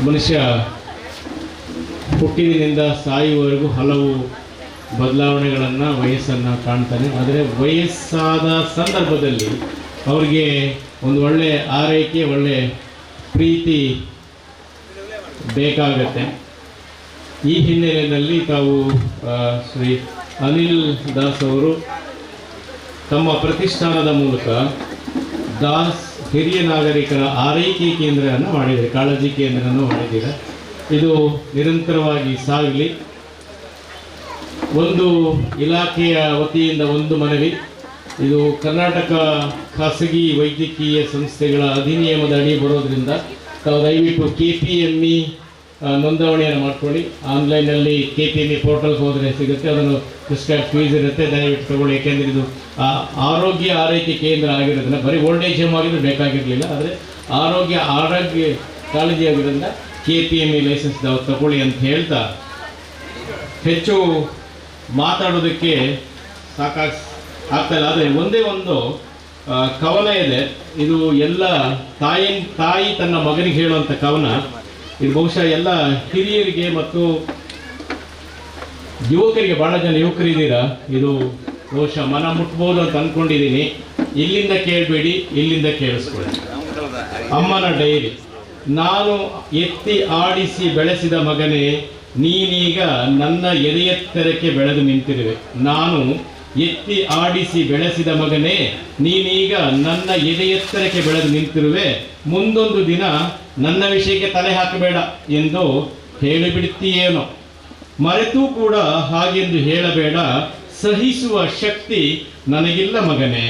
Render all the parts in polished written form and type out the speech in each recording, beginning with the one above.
ಮನುಷ್ಯ ಹುಟ್ಟಿನಿಂದ ಸಾಯುವವರೆಗೂ ಹಲವು ಬದಲಾವಣೆಗಳನ್ನು ವಯಸ್ಸನ್ನು ಕಾಣ್ತಾನೆ. ಆದರೆ ವಯಸ್ಸಾದ ಸಂದರ್ಭದಲ್ಲಿ ಅವರಿಗೆ ಒಂದು ಒಳ್ಳೆಯ ಆರೈಕೆ, ಒಳ್ಳೆಯ ಪ್ರೀತಿ ಬೇಕಾಗತ್ತೆ. ಈ ಹಿನ್ನೆಲೆಯಲ್ಲಿ ತಾವು ಶ್ರೀ ಅನಿಲ್ ದಾಸ್ ಅವರು ತಮ್ಮ ಪ್ರತಿಷ್ಠಾನದ ಮೂಲಕ ದಾಸ್ ಹಿರಿಯ ನಾಗರಿಕರ ಆರೈಕೆ ಕೇಂದ್ರವನ್ನು ಮಾಡಿದ್ದಾರೆ, ಕಾಳಜಿ ಕೇಂದ್ರವನ್ನು ಮಾಡಿದ್ದೀರಾ. ಇದು ನಿರಂತರವಾಗಿ ಸಾಗಲಿ. ಒಂದು ಇಲಾಖೆಯ ವತಿಯಿಂದ ಒಂದು ಮನವಿ, ಇದು ಕರ್ನಾಟಕ ಖಾಸಗಿ ವೈದ್ಯಕೀಯ ಸಂಸ್ಥೆಗಳ ಅಧಿನಿಯಮದ ಅಡಿ ಬರೋದ್ರಿಂದ ತಾವು ದಯವಿಟ್ಟು KPME ನೋಂದಣಿಯನ್ನು ಮಾಡ್ಕೊಳ್ಳಿ. ಆನ್ಲೈನಲ್ಲಿ KPME ಪೋರ್ಟಲ್ಗೆ ಹೋದರೆ ಸಿಗುತ್ತೆ, ಅದನ್ನು ಪ್ರಿಸ್ಕ್ರೈಬ್ ಫೀಸ್ ಇರುತ್ತೆ, ದಯವಿಟ್ಟು ತಗೊಳ್ಳಿ. ಏಕೆಂದರೆ ಇದು ಆರೋಗ್ಯ ಆರೈಕೆ ಕೇಂದ್ರ ಆಗಿರೋದ್ರಿಂದ ಬರೀ ಓಲ್ಡ್ ಏಜ್ ಹೋಮ್ ಆಗಿದ್ರೆ ಬೇಕಾಗಿರಲಿಲ್ಲ, ಆದರೆ ಆರೋಗ್ಯ ಕಾಳಜಿ ಆಗಿರೋದ್ರಿಂದ KPME ಲೈಸೆನ್ಸ್ ತಗೊಳ್ಳಿ ಅಂತ ಹೇಳ್ತಾ, ಹೆಚ್ಚು ಮಾತಾಡೋದಕ್ಕೆ ಆಗ್ತಾಯಿಲ್ಲ. ಆದರೆ ಒಂದೇ ಒಂದು ಕವನ ಇದೆ, ಇದು ಎಲ್ಲ ತಾಯಿ ತನ್ನ ಮಗನಿಗೆ ಹೇಳುವಂಥ ಕವನ. ಇದು ಬಹುಶಃ ಎಲ್ಲ ಹಿರಿಯರಿಗೆ ಮತ್ತು ಯುವಕರಿಗೆ, ಭಾಳ ಜನ ಯುವಕರಿದ್ದೀರಾ, ಇದು ಬಹುಶಃ ಮನ ಮುಟ್ಬೋದು ಅಂತ ಅಂದ್ಕೊಂಡಿದ್ದೀನಿ. ಇಲ್ಲಿಂದ ಕೇಳಬೇಡಿ, ಇಲ್ಲಿಂದ ಕೇಳಿಸ್ಕೊಳ್ಳಿ. ಅಮ್ಮನ ಡೈರಿ. ನಾನು ಎತ್ತಿ ಆಡಿಸಿ ಬೆಳೆಸಿದ ಮಗನೇ, ನೀನೀಗ ನನ್ನ ಎದೆಯೆತ್ತರಕ್ಕೆ ಬೆಳೆದು ನಿಂತಿರುವೆ. ನಾನು ಎತ್ತಿ ಆಡಿಸಿ ಬೆಳೆಸಿದ ಮಗನೇ, ನೀನೀಗ ನನ್ನ ಎದೆಯೆತ್ತರಕ್ಕೆ ಬೆಳೆದು ನಿಂತಿರುವೆ. ಮುಂದೊಂದು ದಿನ ನನ್ನ ವಿಷಯಕ್ಕೆ ತಲೆ ಹಾಕಬೇಡ ಎಂದು ಹೇಳಿಬಿಡ್ತೀಯೇನೋ. ಮರೆತೂ ಕೂಡ ಹಾಗೆಂದು ಹೇಳಬೇಡ, ಸಹಿಸುವ ಶಕ್ತಿ ನನಗಿಲ್ಲ ಮಗನೇ.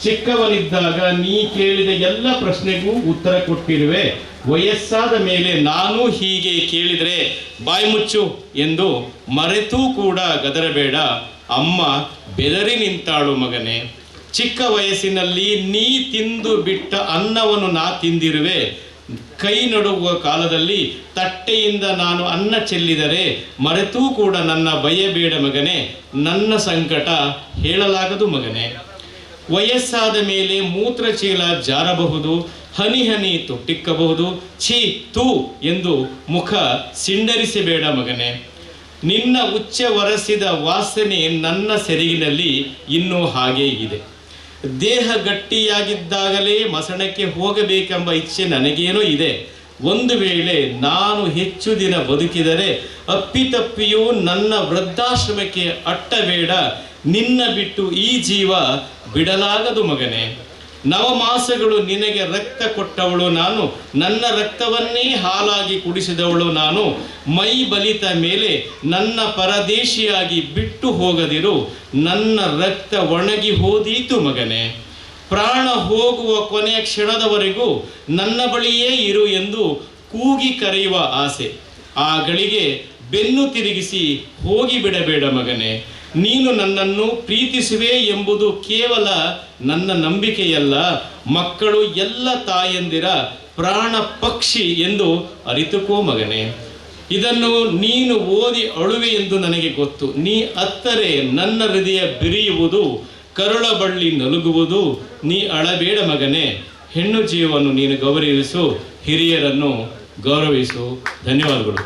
ಚಿಕ್ಕವನಿದ್ದಾಗ ನೀ ಕೇಳಿದ ಎಲ್ಲ ಪ್ರಶ್ನೆಗೂ ಉತ್ತರ ಕೊಟ್ಟಿರುವೆ. ವಯಸ್ಸಾದ ಮೇಲೆ ನಾನು ಹೀಗೆ ಕೇಳಿದರೆ ಬಾಯಿ ಮುಚ್ಚು ಎಂದು ಮರೆತೂ ಕೂಡ ಗದರಬೇಡ. ಅಮ್ಮ ಬೆದರಿ ನಿಂತಾಳು ಮಗನೇ. ಚಿಕ್ಕ ವಯಸ್ಸಿನಲ್ಲಿ ನೀ ತಿಂದು ಬಿಟ್ಟ ಅನ್ನವನ್ನು ನಾ ತಿಂದಿರುವೆ. ಕೈ ನಡುಗುವ ಕಾಲದಲ್ಲಿ ತಟ್ಟೆಯಿಂದ ನಾನು ಅನ್ನ ಚೆಲ್ಲಿದರೆ ಮರೆತೂ ಕೂಡ ನನ್ನ ಭಯಬೇಡ ಮಗನೇ. ನನ್ನ ಸಂಕಟ ಹೇಳಲಾಗದು ಮಗನೇ. ವಯಸ್ಸಾದ ಮೇಲೆ ಮೂತ್ರಚೀಲ ಜಾರಬಹುದು, ಹನಿ ಹನಿ ತೊಟ್ಟಿಕ್ಕಬಹುದು. ಛೀ ತೂ ಎಂದು ಮುಖ ಸಿಂಡರಿಸಬೇಡ ಮಗನೇ. ನಿನ್ನ ಉಚ್ಚ ಒರೆಸಿದ ವಾಸನೆ ನನ್ನ ಸೆರಗಿನಲ್ಲಿ ಇನ್ನೂ ಹಾಗೇ ಇದೆ. ದೇಹ ಗಟ್ಟಿಯಾಗಿದ್ದಾಗಲೇ ಮಸಣಕ್ಕೆ ಹೋಗಬೇಕೆಂಬ ಇಚ್ಛೆ ನನಗೇನೋ ಇದೆ. ಒಂದು ವೇಳೆ ನಾನು ಹೆಚ್ಚು ದಿನ ಬದುಕಿದರೆ ಅಪ್ಪಿತಪ್ಪಿಯೂ ನನ್ನ ವೃದ್ಧಾಶ್ರಮಕ್ಕೆ ಅಟ್ಟಬೇಡ. ನಿನ್ನ ಬಿಟ್ಟು ಈ ಜೀವ ಬಿಡಲಾಗದು ಮಗನೇ. ನವಮಾಸಗಳು ನಿನಗೆ ರಕ್ತ ಕೊಟ್ಟವಳು ನಾನು, ನನ್ನ ರಕ್ತವನ್ನೇ ಹಾಲಾಗಿ ಕುಡಿಸಿದವಳು ನಾನು. ಮೈ ಬಲಿತ ಮೇಲೆ ನನ್ನ ಪರದೇಶಿಯಾಗಿ ಬಿಟ್ಟು ಹೋಗದಿರು. ನನ್ನ ರಕ್ತ ಒಣಗಿ ಹೋದೀತು ಮಗನೇ. ಪ್ರಾಣ ಹೋಗುವ ಕೊನೆಯ ಕ್ಷಣದವರೆಗೂ ನನ್ನ ಬಳಿಯೇ ಇರು ಎಂದು ಕೂಗಿ ಕರೆಯುವ ಆಸೆ. ಆ ಗಳಿಗೆ ಬೆನ್ನು ತಿರುಗಿಸಿ ಹೋಗಿ ಬಿಡಬೇಡ ಮಗನೇ. ನೀನು ನನ್ನನ್ನು ಪ್ರೀತಿಸುವೆ ಎಂಬುದು ಕೇವಲ ನನ್ನ ನಂಬಿಕೆಯಲ್ಲ. ಮಕ್ಕಳು ಎಲ್ಲ ತಾಯಂದಿರ ಪ್ರಾಣ ಪಕ್ಷಿ ಎಂದು ಅರಿತುಕೋ ಮಗನೇ. ಇದನ್ನು ನೀನು ಓದಿ ಅಳುವೆ ಎಂದು ನನಗೆ ಗೊತ್ತು. ನೀ ಅತ್ತರೆ ನನ್ನ ಹೃದಯ ಬಿರಿಯುವುದು, ಕರುಳ ಬಳ್ಳಿ ನಲುಗುವುದು. ನೀ ಅಳಬೇಡ ಮಗನೇ. ಹೆಣ್ಣು ಜೀವವನ್ನು ನೀನು ಗೌರವಿಸು, ಹಿರಿಯರನ್ನು ಗೌರವಿಸು. ಧನ್ಯವಾದಗಳು.